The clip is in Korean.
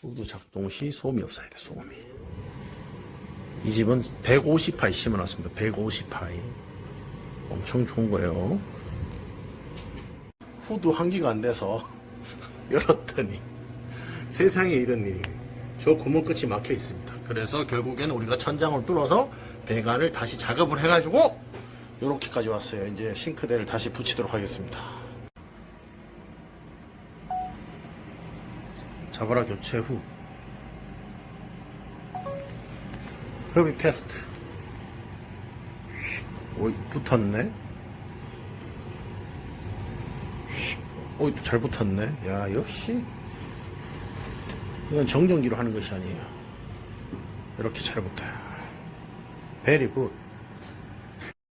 후드 작동 시 소음이 없어야 돼, 소음이. 이 집은 150파이 심어놨습니다. 150파이. 엄청 좋은 거예요. 후드 환기가 안 돼서 열었더니 세상에 이런 일이. 저 구멍 끝이 막혀 있습니다. 그래서 결국에는 우리가 천장을 뚫어서 배관을 다시 작업을 해가지고 요렇게까지 왔어요. 이제 싱크대를 다시 붙이도록 하겠습니다. 자바라 교체 후 흡입 테스트. 오이 붙었네. 오이 잘 붙었네. 야, 역시 이건 정전기로 하는 것이 아니에요. 이렇게 잘 붙어요. 베리 굿.